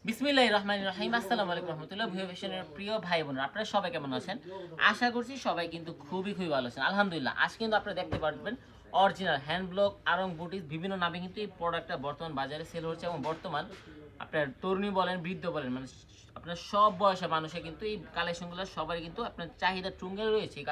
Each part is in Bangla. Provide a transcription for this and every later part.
বিসমিল্লাহির রহমানির রহিম। আসসালামু আলাইকুম রহমতুল্লাহ। ভিউ ফ্যাশনের প্রিয় ভাই বোনেরা, আপনারা সবাই কেমন আছেন? আশা করছি সবাই কিন্তু খুবই ভালো আছেন। আলহামদুলিল্লাহ। আজ কিন্তু আপনারা দেখতে পারবেন original hand block Aarong boutique বিভিন্ন নামে কিন্তু এই প্রোডাক্টটা বর্তমান বাজারে সেল হচ্ছে এবং বর্তমান আপনার তরুণী বলেন বৃদ্ধ বলেন মানে আপনার সব বয়সের মানুষের কিন্তু এই কালেকশনগুলো সবারই কিন্তু আপনার চাহিদা টুঙ্গে রয়েছে। এই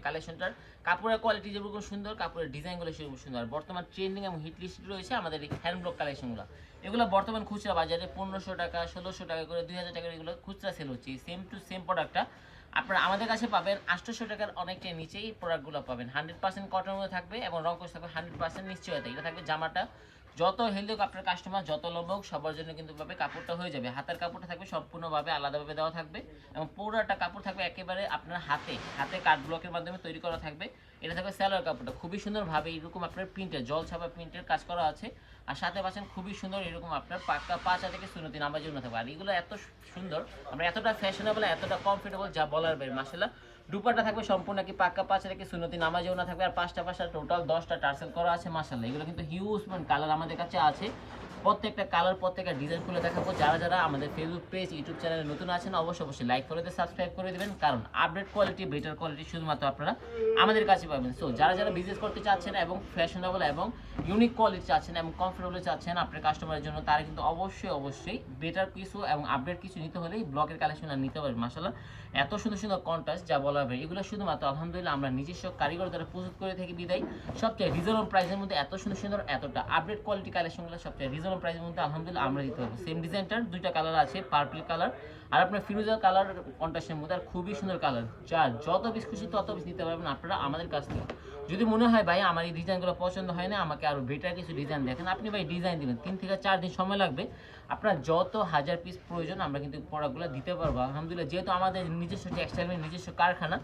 কালেকশনটার কাপড়ের কোয়ালিটি যেরকম সুন্দর, কাপড়ের ডিজাইনগুলো সেরকম সুন্দর। বর্তমান ট্রেন্ডিং এবং হিট লিস্ট রয়েছে আমাদের এই হ্যান্ড ব্লক কালেকশনগুলো। এগুলো বর্তমান খুচরা বাজারে 1500 টাকা 1600 টাকা করে 2000 টাকার এগুলো খুচরা সেল হচ্ছে। সেম টু সেম প্রোডাক্টটা আপনারা আমাদের কাছে পাবেন 800 টাকার অনেকটাই নিচেই প্রোডাক্টগুলো পাবেন। 100% কটনের মধ্যে থাকবে এবং রং কোর্স থাকবে 100% নিশ্চয়তা। এটা থাকবে জামাটা যত হেলদি হোক আপনার কাস্টমার, যত লম্বা হোক সবার জন্য কিন্তু ভাবে কাপড়টা হয়ে যাবে। হাতের কাপড়টা থাকবে সম্পূর্ণভাবে আলাদাভাবে দেওয়া থাকবে এবং পুরোটা কাপড় থাকবে একেবারে আপনার হাতে কাট ব্লকের মাধ্যমে তৈরি করা থাকবে। এটা থাকবে সেলোয়ার কাপড়টা খুবই সুন্দরভাবে এরকম আপনার প্রিন্টের জল ছাপা প্রিন্টের কাজ করা আছে। আর সাথে পাচ্ছেন খুবই সুন্দর এরকম আপনার পাক্কা পাঁচা থেকে সুন্নতি নামার জন্য থাকবে। আর এগুলো এত সুন্দর, আমরা এতটা ফ্যাশনেবল এতটা কমফোর্টেবল যা বলার বাইরে। মাশাআল্লাহ দুপাটা থাকবে সম্পূর্ণ কি পাক্কা পাঁচা থেকে সুন্নতি নামাজেও না থাকবে। আর পাঁচটা টোটাল 10টা টার্সেল করা আছে। মাশাআল্লাহ এগুলো কিন্তু হিউজ কালার আমাদের কাছে আছে। প্রত্যেকটা কালার প্রত্যেকটা ডিজাইন খুলে দেখাবো। যারা আমাদের ফেসবুক পেজ ইউটিউব চ্যানেলে নতুন আছেন অবশ্যই লাইক করে দিয়ে সাবস্ক্রাইব করে দেবেন, কারণ আপডেট কোয়ালিটি বেটার কোয়ালিটি শুধুমাত্র আপনারা আমাদের কাছে পাবেন। সো যারা বিজনেস করতে চাচ্ছেন এবং ফ্যাশনেবল এবং ইউনিক কোয়ালিটি চাচ্ছেন এবং কমফোর্টেবল চাচ্ছেন আপনার কাস্টমারের জন্য, তারা কিন্তু অবশ্যই বেটার কিছু এবং আপডেট কিছু নিতে হলেই ব্লকের কালেকশন নিতে পারবেন। মাশাআল্লাহ এত সুন্দর কন্ট্রাস্ট যা বলা হবে, এগুলো শুধুমাত্র আলহামদুলিল্লাহ আমরা নিজস্ব কারিগর দ্বারা প্রস্তুত করে থাকি বিদায় সবচেয়ে রিজনেবল প্রাইসের মধ্যে এত সুন্দর এতটা আপডেট কোয়ালিটি কালেকশনগুলো সবচেয়ে রিজনেবল প্রাইসের মধ্যে আলহামদুলিল্লাহ আমরা দিতে পারবো। সেম ডিজাইনটার দুইটা কালার আছে, পার্পল কালার আর আপনার ফিরোজা কালার কন্ট্রাস্টের মধ্যে, আর খুবই সুন্দর কালার। যার যত পিস খুশি তত পিস নিতে পারবেন আপনারা আমাদের কাছ থেকে। যদি মনে হয় ভাই আমার এই ডিজাইনগুলো পছন্দ হয় না, আমাকে আরও বেটার কিছু ডিজাইন দেখেন, আপনি ভাই ডিজাইন দিবেন 3 থেকে 4 দিন সময় লাগবে। আপনার যত হাজার পিস প্রয়োজন আমরা কিন্তু প্রোডাক্টগুলো দিতে পারবো আলহামদুলিল্লাহ। যেহেতু আমাদের নিজস্ব টেক্সটাইল নিজস্ব কারখানা,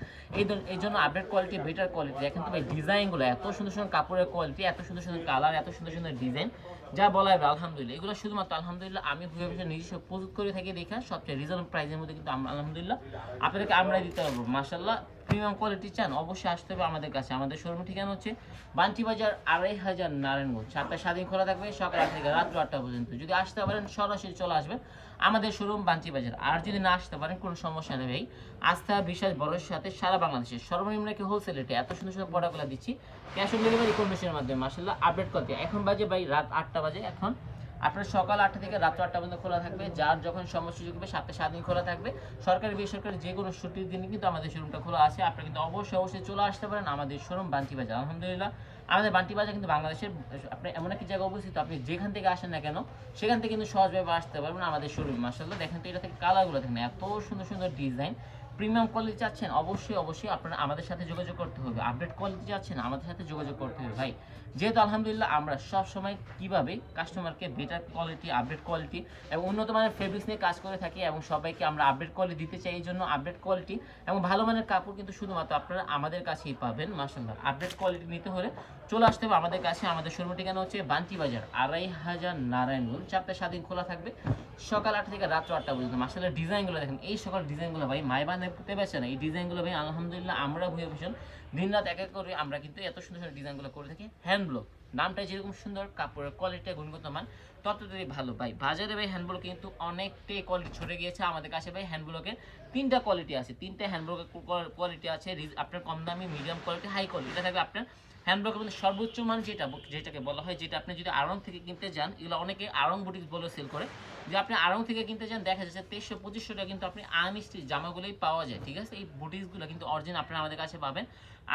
এই জন্য আপডেট কোয়ালিটি বেটার কোয়ালিটি। দেখেন তো ভাই ডিজাইনগুলো এত সুন্দর কাপড়ের কোয়ালিটি, এত সুন্দর কালার, এত সুন্দর ডিজাইন যা বলা হবে আলহামদুলিল্লাহ। এগুলো শুধুমাত্র আলহামদুলিল্লাহ আমি নিজস্ব প্রস্তুত করে থাকি দেখা সবচেয়ে রিজনেবল প্রাইসের মধ্যে কিন্তু আলহামদুলিল্লাহ আপনাদেরকে আমরা দিতে পারবো। মাশাআল্লাহ প্রিমিয়াম কোয়ালিটি চান অবশ্যই আসতে হবে আমাদের কাছে। আমাদের শোরুম ঠিকানা হচ্ছে বান্টি বাজার 2500 নারায়ণগঞ্জ। 7টা স্বাধীন খোলা থাকবে সকাল 8 থেকে রাত 8টা পর্যন্ত। যদি আসতে পারেন সরাসরি চলে আসবেন আমাদের শোরুম বান্টি বাজার। আর যদি না আসতে পারেন কোনো সমস্যা নেই ভাই, আস্থা বিশ্বাস ভরসার সাথে সারা বাংলাদেশের সর্বনিম্ন কি হোলসেল রেটে এত সুন্দর প্রোডাক্টগুলো দিচ্ছি ক্যাশ অন ডেলিভারি কন্ডিশনের মাধ্যমে। মাশাআল্লাহ আপডেট করতে এখন বাজে ভাই রাত 8টা বাজে। এখন আপনার সকাল 8টা থেকে রাত 8টা পর্যন্ত খোলা থাকবে। যার যখন সময় সুযোগ হবে 7টা 7 দিন খোলা থাকবে। সরকারি বেসরকারি যে কোনো ছুটির দিনে কিন্তু আমাদের শোরুমটা খোলা আছে। আপনারা কিন্তু অবশ্যই চলে আসতে পারেন আমাদের শোরুম বান্টি বাজার। আলহামদুলিল্লাহ আমাদের বান্টি বাজার কিন্তু বাংলাদেশের আপনি এমন একটি জায়গায় অবস্থিত, আপনি যেখান থেকে আসেন না কেন সেখান থেকে কিন্তু সহজভাবে আসতে পারবেন আমাদের শোরুম। মাশাআল্লাহ দেখেন তো এটা থেকে কালারগুলো দেখেন এত সুন্দর ডিজাইন। প্রিমিয়াম কোয়ালিটি চাচ্ছেন অবশ্যই আপনারা আমাদের সাথে যোগাযোগ করতে হবে। আপডেট কোয়ালিটি চাচ্ছেন আমাদের সাথে যোগাযোগ করতে হবে ভাই। যেহেতু আলহামদুলিল্লাহ আমরা সব সময় কিভাবে কাস্টমারকে বেটার কোয়ালিটি আপডেট কোয়ালিটি এবং উন্নত মানের ফেব্রিক্স নিয়ে কাজ করে থাকি এবং সবাইকে আমরা আপডেট কোয়ালিটি দিতে চাই। এই জন্য আপডেট কোয়ালিটি এবং ভালো মানের কাপড় কিন্তু শুধুমাত্র আপনারা আমাদের কাছেই পাবেন। মাশাআল্লাহ আপডেট কোয়ালিটি নিতে হলে চলে আসতে হবে আমাদের কাছে। আমাদের শোরুম ঠিকানা হচ্ছে বান্টি বাজার 2500 নারায়ণগঞ্জ। 7টা স্বাধীন খোলা থাকবে সকাল 8টা থেকে রাত 8টা পর্যন্ত। মাশাআল্লাহ ডিজাইনগুলো দেখেন, এই সকল ডিজাইনগুলো ভাই মাইবানে পুঁতে বেছে না। এই ডিজাইনগুলো ভাই আলহামদুলিল্লাহ আমরা ভুয়ে ভীষণ দিন রাত এক করে আমরা কিন্তু এত সুন্দর ডিজাইনগুলো করে থাকি। হ্যান্ড ব্লক নামটা যেরকম সুন্দর, কাপড়ের কোয়ালিটি গুণগত মান ততটাই ভালো ভাই। বাজারে ভাই হ্যান্ড ব্লক কিন্তু অনেকটাই কোয়ালিটি ছড়ে গিয়েছে। আমাদের কাছে ভাই হ্যান্ড ব্লকের 3টা কোয়ালিটি আছে। 3টা হ্যান্ড ব্লকের কোয়ালিটি আছে, আপনার কম দামি, মিডিয়াম কোয়ালিটি, হাই কোয়ালিটি। এটা থাকবে আপনার হ্যান্ড ব্লকের মধ্যে সর্বোচ্চ মান যেটাকে বলা হয়, যেটা আপনি যদি আড়ং থেকে কিনতে যান, এগুলো অনেকে আড়ং বুটিক বলে সেল করে, যে আপনি আড়ং থেকে কিনতে যান দেখা যাচ্ছে 2300-2500 টাকা কিন্তু আপনি আনস্টিচ জামাগুলোই পাওয়া যায়। ঠিক আছে, এই বুটিক্সগুলো কিন্তু অরিজিনাল আপনারা আমাদের কাছে পাবেন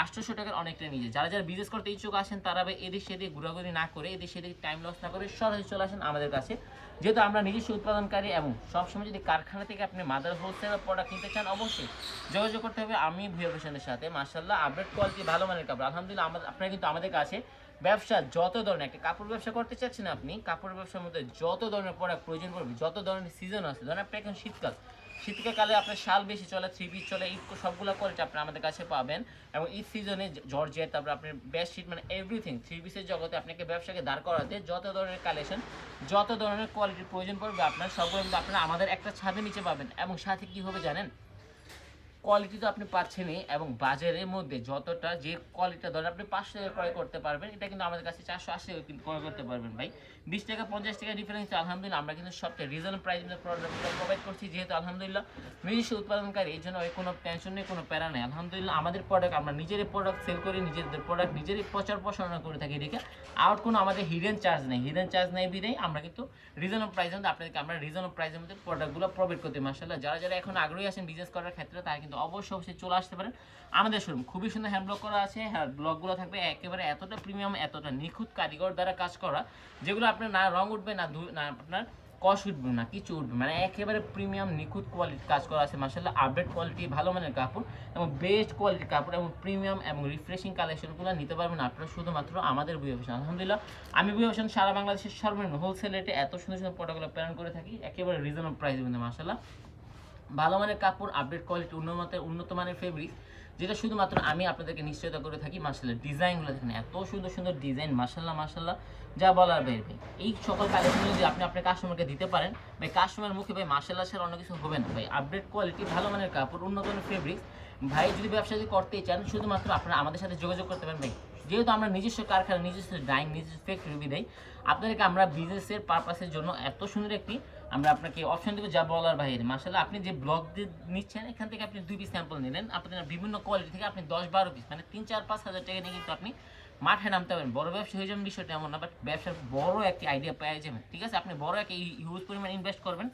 800 টাকার অনেকটা নিজে। যারা বিজনেস করতে ইচ্ছুক আসেন তারা এদিক সেদিক ঘোরাঘুরি না করে, এদিক সেদিক টাইম লস না করে সরাসরি চলে আসেন আমাদের কাছে। যেহেতু আমরা নিজস্ব উৎপাদনকারী এবং সবসময় যদি কারখানা থেকে আপনি মাদার হোলসেল প্রোডাক্ট কিনতে চান অবশ্যই যোগাযোগ করতে হবে আমি ভুয়া ফ্যাশনের সাথে। মাশাআল্লাহ আপডেট কোয়ালিটি ভালো মানের কাপড় আলহামদুলিল্লাহ। আপনারা কিন্তু আমাদের কাছে ব্যবসা যত ধরনের, একটা কাপড় ব্যবসা করতে চাচ্ছেন আপনি, কাপড় ব্যবসার মধ্যে যত ধরনের প্রোডাক্ট প্রয়োজন পড়বে, যত ধরনের সিজন আছে, ধরেন আপনি এখন শীতকালে আপনার শাল বেশি চলে, 3 পিস চলে, ঈদ সবগুলো কোয়ালিটি আপনি আমাদের কাছে পাবেন। এবং ঈদ সিজনে জর্জেট, তারপর আপনার বেডশিট মানে এভরিথিং 3 পিসের জগতে আপনাকে ব্যবসাকে দাঁড় করাতে যত ধরনের কালেকশন, যত ধরনের কোয়ালিটির প্রয়োজন পড়বে আপনার সবগুলো কিন্তু আপনারা আমাদের একটা ছাদের নিচে পাবেন। এবং সাথে কি হবে জানেন, কোয়ালিটি তো আপনি পাচ্ছেনই, এবং বাজারের মধ্যে যতটা যে কোয়ালিটিটা ধরেন আপনি 500 টাকা ক্রয় করতে পারবেন, এটা কিন্তু আমাদের কাছে 480 টাকা কিন্তু ক্রয় করতে পারবেন ভাই। 20 টাকা 50 টাকা ডিফারেন্স, আলহামদুলিল্লাহ আমরা কিন্তু সবচেয়ে রিজনেবল প্রাইস মধ্যে প্রোডাক্টগুলো প্রোভাইড করছি, যেহেতু আলহামদুলিল্লাহ নিজস্ব উৎপাদনকারী, এই জন্য ওই কোনো টেনশন নেই, কোনো প্যারা নেই। আলহামদুলিল্লাহ আমাদের প্রোডাক্ট আমরা নিজেরই প্রোডাক্ট সেল করি, নিজেদের প্রোডাক্ট নিজেরই প্রচার প্রসারণা করে থাকি, দেখে আর কোনো আমাদের হিডেন চার্জ নেই, বিধেই আমরা কিন্তু রিজনেবল প্রাইসের মধ্যে আপনাদেরকে আমরা রিজনেবল প্রাইসের মধ্যে প্রোডাক্টগুলো প্রোভাইড করতে। মাশাআল্লাহ যারা এখন আগ্রহী আছেন বিজনেস করার ক্ষেত্রে, তারা কিন্তু অবশ্যই চলে আসতে পারেন আমাদের শোরুম। খুবই সুন্দর হ্যান্ড ব্লক করা আছে, হ্যাঁ ব্লকগুলো থাকবে একেবারে এতটা প্রিমিয়াম, এতটা নিখুঁত কারিগর দ্বারা কাজ করা, যেগুলো আপনার না রং উঠবে না আপনার কষ উঠবে না, কিছু উঠবে, মানে একেবারে প্রিমিয়াম নিখুঁত কোয়ালিটি কাজ করা আছে মাশাআল্লাহ। আপডেট কোয়ালিটি, ভালো মানের কাপড় এবং বেস্ট কোয়ালিটির কাপড় এবং প্রিমিয়াম এবং রিফ্রেশিং কালেকশনগুলো নিতে পারবেন আপনারা শুধুমাত্র আমাদের বুয়া ফ্যাশন। আলহামদুলিল্লাহ আমি বুয়া ফ্যাশন সারা বাংলাদেশের সর্বনিম্ন হোলসেল রেটে এত সুন্দর সুন্দর প্রোডাক্টগুলো প্রেরণ করে থাকি, একেবারে রিজনেবল প্রাইসের মধ্যে মাশাআল্লাহ। ভালো মানের কাপড়, আপডেট কোয়ালিটি, উন্নত মানের ফেব্রিক, যেটা শুধুমাত্র আমি আপনাদেরকে নিশ্চয়তা করে থাকি মাশাআল্লাহ। ডিজাইনগুলো দেখেন এত সুন্দর সুন্দর ডিজাইন মাশাআল্লাহ, যা বলার বাইরে ভাই। এই সকল কালেকশন যদি আপনি আপনার কাস্টমারকে দিতে পারেন ভাই, কাস্টমার মুখে ভাই মাশাআল্লাহ ছাড়া অন্য কিছু হবে না ভাই। আপডেট কোয়ালিটি, ভালো মানের কাপড়, উন্নত মানের ফেব্রিক ভাই, যদি ব্যবসা করতেই চান শুধুমাত্র আপনারা আমাদের সাথে যোগাযোগ করতে পারেন ভাই। যেহেতু আমরা নিজস্ব কারখানা, নিজস্ব ডাইং, নিজস্ব ফ্যাক্টরি বিদায় আপনাদেরকে আমরা বিজনেসের পারপাসের জন্য এত সুন্দর একটি আমরা আপনাকে অপশন দেবো, যা বলার বাইরে মাশাআল্লাহ। আপনি যে ব্লগ দিয়ে নিচ্ছেন, এখান থেকে আপনি 2 পিস স্যাম্পল নিলেন, আপনার বিভিন্ন কোয়ালিটি থেকে আপনি 10-12 পিস মানে 3-4-5 হাজার টাকা নিয়ে কিন্তু আপনি মাঠে নামতে পারেন। বড় ব্যবসা হয়ে যাবেন বিষয়টা এমন না, বাট ব্যবসার বড় একটি আইডিয়া পেয়ে যাবেন, ঠিক আছে? আপনি বড় একটা হিউজ পরিমাণ ইনভেস্ট করবেন।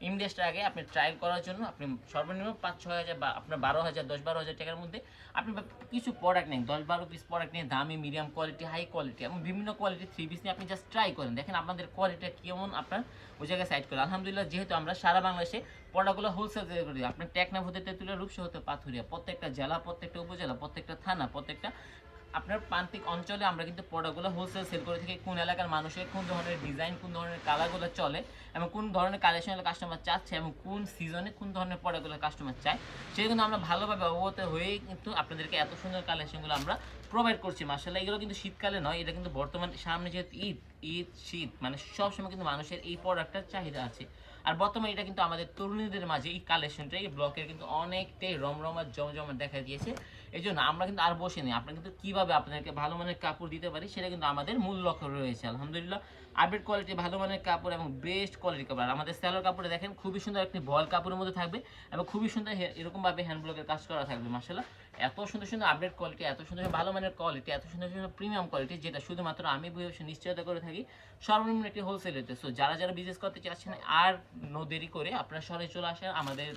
ইনভেস্টের আগে আপনি ট্রায়াল করার জন্য আপনি সর্বনিম্ন 5-6 হাজার বা আপনার 12,000 10-12 হাজার টাকার মধ্যে আপনি কিছু প্রোডাক্ট নেন, 10-12 পিস প্রোডাক্ট নিয়ে দামি, মিডিয়াম কোয়ালিটি, হাই কোয়ালিটি এবং বিভিন্ন কোয়ালিটি 3 পিস নিয়ে আপনি জাস্ট ট্রাই করেন, দেখেন আপনাদের কোয়ালিটিটা কেমন, আপনার ওই জায়গায় সাইড করে। আলহামদুলিল্লাহ যেহেতু আমরা সারা বাংলাদেশে প্রোডাক্টগুলো হোলসেল সেল করি, আপনার টেকনাফ হতে তেঁতুলিয়া, রূপসা হতে পাথুরিয়া, প্রত্যেকটা জেলা, প্রত্যেকটা উপজেলা, প্রত্যেকটা থানা, প্রত্যেকটা আপনার প্রান্তিক অঞ্চলে আমরা কিন্তু প্রোডাক্টগুলো হোলসেল সেল করে থাকি। কোন এলাকার মানুষের কোন ধরনের ডিজাইন, কোন ধরনের কালারগুলো চলে এবং কোন ধরনের কালেকশনের কাস্টমার চাচ্ছে এবং কোন সিজনে কোন ধরনের প্রোডাক্টগুলো কাস্টমার চায়, সেটা কিন্তু আমরা ভালোভাবে অবগত হয়েই কিন্তু আপনাদেরকে এত সুন্দর কালেকশনগুলো আমরা প্রোভাইড করছি মাশাআল্লাহ। এগুলো কিন্তু শীতকালে নয়, এটা কিন্তু বর্তমান সামনে যেহেতু শীত মানে সবসময় কিন্তু মানুষের এই প্রোডাক্টটার চাহিদা আছে। আর বর্তমানে এটা কিন্তু আমাদের তরুণীদের মাঝে এই কালেকশনটা, এই ব্লকের কিন্তু অনেকটাই রমরমা জমজমা দেখা দিয়েছে। এই জন্য আমরা কিন্তু আর বসে নেই, আপনারা কিন্তু কীভাবে আপনাদেরকে ভালো মানের কাপড় দিতে পারি সেটা কিন্তু আমাদের মূল লক্ষ্য রয়েছে। আলহামদুলিল্লাহ আপডেট কোয়ালিটি, ভালো মানের কাপড় এবং বেস্ট কোয়ালিটির কাপড়। আর আমাদের সেলোর কাপড়ে দেখেন খুবই সুন্দর একটি বল কাপড়ের মধ্যে থাকবে এবং খুবই সুন্দর এরকমভাবে হ্যান্ড ব্লকের কাজ করা থাকবে মাশাআল্লাহ। এত সুন্দর সুন্দর আপডেট কোয়ালিটি, এত সুন্দর ভালো মানের কোয়ালিটি, এত সুন্দর সুন্দর প্রিমিয়াম কোয়ালিটি, যেটা শুধুমাত্র আমি বসে নিশ্চয়তা করে থাকি সর্বনিম্ন একটি হোলসেল রেটে। সো যারা বিজনেস করতে চাচ্ছেন আর নো দেরি করে আপনারা শহরে চলে আসেন আমাদের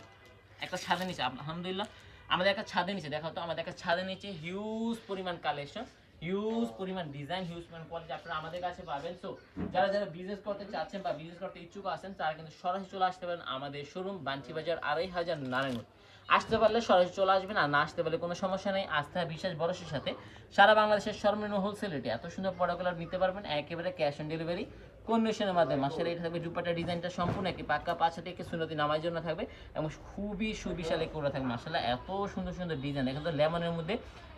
একটা ছাদের নিচে। আলহামদুলিল্লাহ আমাদের একটা ছাদের নিচে দেখা হতো, আমাদের একটা ছাদের নিচে হিউজ পরিমাণ কালেকশন, হিউজ পরিমাণ ডিজাইন, হিউজ পরিমাণ কোয়ালিটি আপনারা আমাদের কাছে পাবেন। সো যারা বিজনেস করতে চাচ্ছেন বা বিজনেস করতে ইচ্ছুক আছেন, তারা কিন্তু সরাসরি চলে আসতে পারেন আমাদের শোরুম বাঞ্চিবাজার 2500 নারায়ণগঞ্জ। আসতে পারলে সরাসরি চলে আসবেন, আর না আসতে পারলে কোনো সমস্যা নেই। আস্থা, বিশ্বাস, ভরসার সাথে সারা বাংলাদেশের সর্বনিম্ন হোলসেল রেটে এত সুন্দর প্রোডাক্টগুলো নিতে পারবেন একেবারে ক্যাশ অন ডেলিভারি কন্ডিশনের মাধ্যমে। মাসের এটা থাকবে দুপাটা ডিজাইনটা সম্পূর্ণ একটি পাক্কা 5 হাতে একটি সুন্নতি নামার জন্য থাকবে এবং খুবই সুবিশালী করে থাকবে মাশাআল্লাহ। এত সুন্দর সুন্দর ডিজাইন দেখেন তো, লেমনের মধ্যে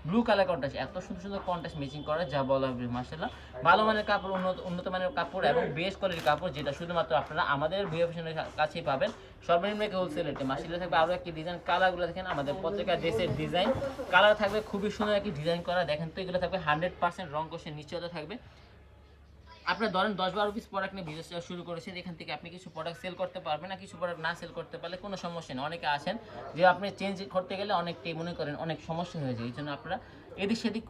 ব্লু কালার কন্ট্রাস্ট, এত সুন্দর সুন্দর কন্ট্রাস্ট ম্যাচিং করা, যা বলা হবে মাশাআল্লাহ। ভালো মানের কাপড়, উন্নত মানের কাপড় এবং বেস্ট কোয়ালিটির কাপড়, যেটা শুধুমাত্র আপনারা আমাদের বুয়া ফ্যাশনের কাছেই পাবেন সর্বনিম্ন একটি হোলসেল রেটে। মাশাআল্লাহ থাকবে আরও একটি ডিজাইন, কালারগুলো দেখেন আমাদের প্রত্যেকটা ড্রেসের ডিজাইন কালার থাকবে খুবই সুন্দর একটি ডিজাইন করা, দেখেন তো এগুলো থাকবে 100% রং কোষের নিশ্চয়তা থাকবে। আপনার ধরেন 10-12 পিস প্রোডাক্ট নিয়ে বিজনেস শুরু করেছেন, এখান থেকে আপনি কিছু প্রোডাক্ট সেল করতে পারবেন না, কিছু প্রোডাক্ট না সেল করতে পারলে কোনো সমস্যা নেই। অনেকে আসেন যে আপনি চেঞ্জ করতে গেলে অনেকটাই মনে করেন অনেক সমস্যা হয়ে যায়, এই জন্য আপনারা এদিক সেদিক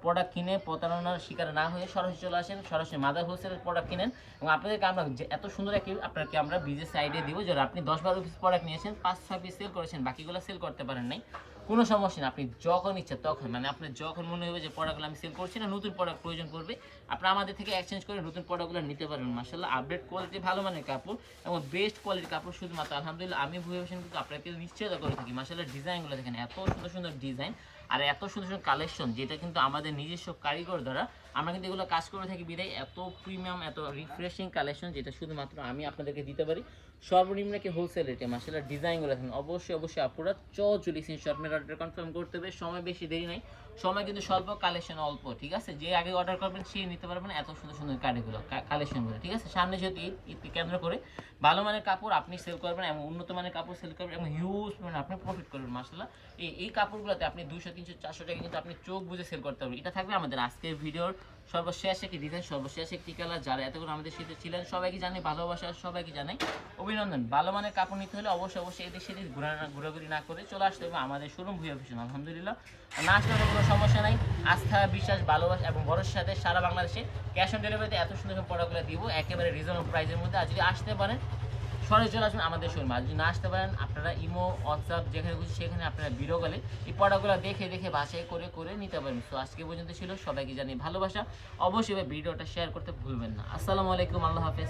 প্রোডাক্ট কিনে প্রতারণার শিকার না হয়ে সরাসরি চলে আসেন, সরাসরি মাদার হোলসেলের প্রোডাক্ট কিনেন এবং আপনাদেরকে আমরা এত সুন্দর একটি আপনাকে আমরা বিজনেস আইডিয়া দিব, যারা আপনি 10-12 পিস প্রোডাক্ট নিয়েছেন, 5-6 পিস সেল করেছেন, বাকিগুলো সেল করতে পারেন নাই, কোনো সমস্যা নেই। আপনি যখন ইচ্ছা তখন, মানে আপনার যখন মনে হবে যে প্রোডাক্টগুলো আমি সেল করছি না, নতুন প্রোডাক্ট প্রয়োজন পড়বে, আপনারা আমাদের থেকে এক্সচেঞ্জ করে নতুন প্রোডাক্টগুলো নিতে পারবেন মাশাআল্লাহ। আপডেট কোয়ালিটি, ভালো মানের কাপড় এবং বেস্ট কোয়ালিটির কাপড় শুধুমাত্র আলহামদুলিল্লাহ আমি বুয়া ফ্যাশন কিন্তু আপনাকে নিশ্চয়তা করে থাকি মাশাআল্লাহ। ডিজাইনগুলো দেখেন এত সুন্দর সুন্দর ডিজাইন আর এত সুন্দর সুন্দর কালেকশন, যেটা কিন্তু আমাদের নিজস্ব কারিগর দ্বারা আমরা কিন্তু এগুলো কাজ করে থাকি বিদায় এত প্রিমিয়াম, এত রিফ্রেশিং কালেকশন, যেটা শুধুমাত্র আমি আপনাদেরকে দিতে পারি সর্বনিম্ন কি হোলসেল রেটে মাশাআল্লাহ। ডিজাইনগুলো দেখেন অবশ্যই আপনারা চলে স্ক্রিনশট মেরে অর্ডার কনফার্ম করতে হবে, সময় বেশি দেরি নাই, সময় কিন্তু স্বল্প, কালেকশন অল্প, ঠিক আছে? যে আগে অর্ডার করবেন সে নিতে পারবেন এত সুন্দর সুন্দর গাড়িগুলো, কালেকশনগুলো, ঠিক আছে? সামনে যেহেতু ঈদকে কেন্দ্র করে ভালো মানের কাপড় আপনি সেল করবেন এবং উন্নত মানের কাপড় সেল করবেন এবং হিউজ মানে আপনি প্রফিট করবেন মাশাআল্লাহ। এই কাপড়গুলোতে আপনি 200 300 400 টাকা কিন্তু আপনি চোখ বুজে সেল করতে পারবেন। এটা থাকবে আমাদের আজকের ভিডিওর সর্বশেষ একটি ডিজাইন, সর্বশেষ একটি কালার। যারা এতক্ষণ আমাদের সাথে ছিলেন সবাইকে জানাই ভালোবাসা, সবাইকে জানাই অভিনন্দন। ভালো মানের কাপড় নিতে হলে অবশ্যই এদের সেদিন ঘোরাঘুরি না করে চলে আসতে হবে আমাদের শোরুম ভুঁইয়া ফ্যাশন। আলহামদুলিল্লাহ, না আসলে কোনো সমস্যা নাই। আস্থা, বিশ্বাস, ভালোবাসা এবং ভরসার সাথে সারা বাংলাদেশে ক্যাশ অন ডেলিভারিতে এত সুন্দর প্রোডাক্টগুলো দিব একেবারে রিজনেবল প্রাইসের মধ্যে। আর যদি আসতে পারেন সরাসরি চলে আসবেন আমাদের শোরুমে। আর যদি না আসতে পারেন আপনারা ইমো, হোয়াটসঅ্যাপ যেখানে খুশি সেখানে আপনারা ভিডিও কলে এই প্রোডাক্টগুলো দেখে বাছাই করে নিতে পারবেন। তো আজকে পর্যন্ত ছিল, সবাইকে জানি ভালোবাসা। অবশ্যই ভিডিওটা শেয়ার করতে ভুলবেন না। আসসালামু আলাইকুম, আল্লাহ হাফেজ।